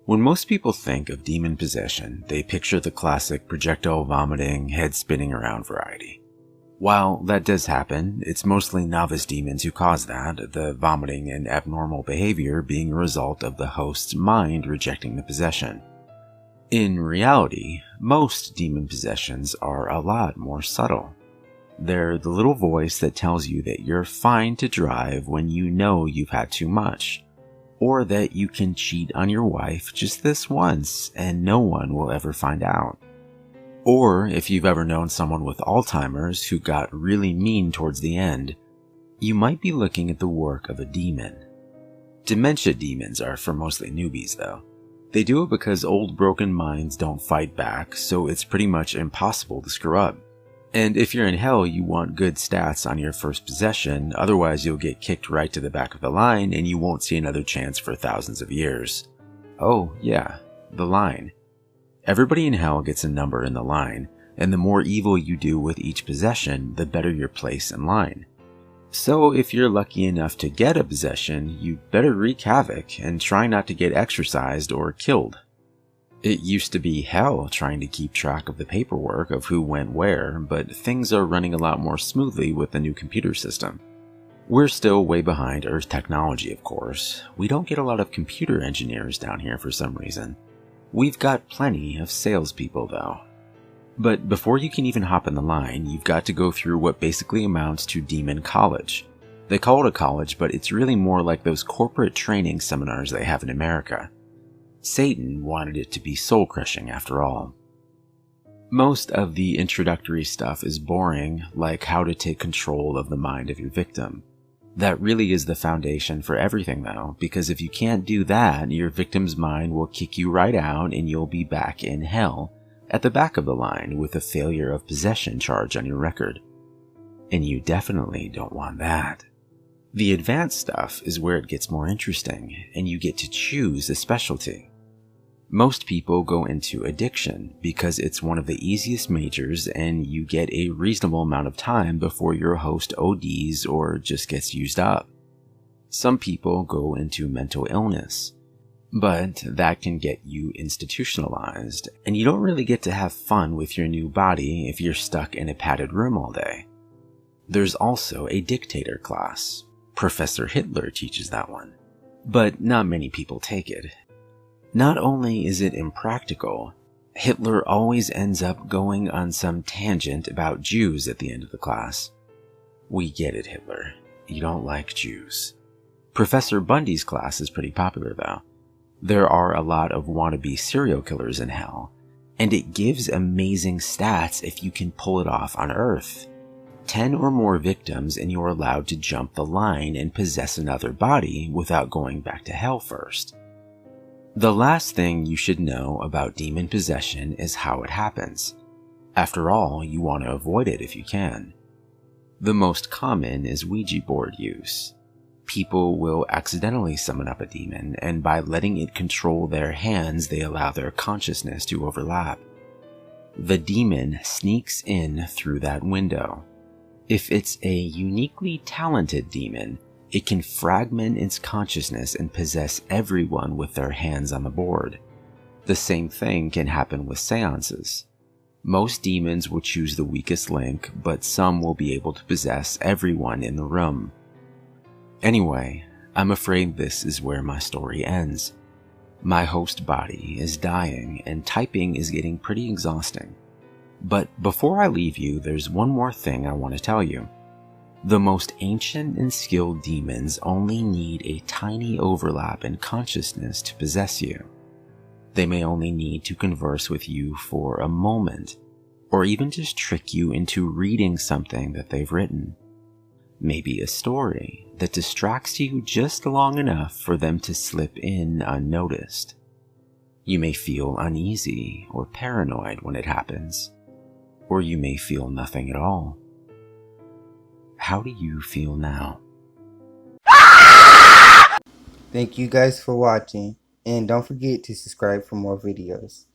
When most people think of demon possession, they picture the classic projectile vomiting, head spinning around variety. While that does happen, it's mostly novice demons who cause that, the vomiting and abnormal behavior being a result of the host's mind rejecting the possession. In reality, most demon possessions are a lot more subtle. They're the little voice that tells you that you're fine to drive when you know you've had too much, or that you can cheat on your wife just this once and no one will ever find out. Or if you've ever known someone with Alzheimer's who got really mean towards the end, you might be looking at the work of a demon. Dementia demons are for mostly newbies though. They do it because old broken minds don't fight back, so it's pretty much impossible to screw up. And if you're in hell, you want good stats on your first possession, otherwise you'll get kicked right to the back of the line and you won't see another chance for thousands of years. Oh yeah, the line. Everybody in hell gets a number in the line, and the more evil you do with each possession, the better your place in line. So if you're lucky enough to get a possession, you better wreak havoc and try not to get exorcised or killed. It used to be hell trying to keep track of the paperwork of who went where, but things are running a lot more smoothly with the new computer system. We're still way behind Earth technology, of course. We don't get a lot of computer engineers down here for some reason. We've got plenty of salespeople though. But before you can even hop in the line, you've got to go through what basically amounts to demon college. They call it a college, but it's really more like those corporate training seminars they have in America. Satan wanted it to be soul-crushing after all. Most of the introductory stuff is boring, like how to take control of the mind of your victim. That really is the foundation for everything though, because if you can't do that, your victim's mind will kick you right out and you'll be back in hell, at the back of the line with a failure of possession charge on your record. And you definitely don't want that. The advanced stuff is where it gets more interesting, and you get to choose a specialty. Most people go into addiction because it's one of the easiest majors and you get a reasonable amount of time before your host ODs or just gets used up. Some people go into mental illness, but that can get you institutionalized, and you don't really get to have fun with your new body if you're stuck in a padded room all day. There's also a dictator class. Professor Hitler teaches that one, but not many people take it. Not only is it impractical, Hitler always ends up going on some tangent about Jews at the end of the class. We get it, Hitler. You don't like Jews. Professor Bundy's class is pretty popular though. There are a lot of wannabe serial killers in hell, and it gives amazing stats if you can pull it off on Earth. 10 or more victims and you're allowed to jump the line and possess another body without going back to hell first. The last thing you should know about demon possession is how it happens. After all, you want to avoid it if you can. The most common is Ouija board use. People will accidentally summon up a demon, and by letting it control their hands, they allow their consciousness to overlap. The demon sneaks in through that window. If it's a uniquely talented demon, it can fragment its consciousness and possess everyone with their hands on the board. The same thing can happen with seances. Most demons will choose the weakest link, but some will be able to possess everyone in the room. Anyway, I'm afraid this is where my story ends. My host body is dying and typing is getting pretty exhausting. But before I leave you, there's one more thing I want to tell you. The most ancient and skilled demons only need a tiny overlap in consciousness to possess you. They may only need to converse with you for a moment, or even just trick you into reading something that they've written. Maybe a story that distracts you just long enough for them to slip in unnoticed. You may feel uneasy or paranoid when it happens, or you may feel nothing at all. How do you feel now? Thank you guys for watching, and don't forget to subscribe for more videos.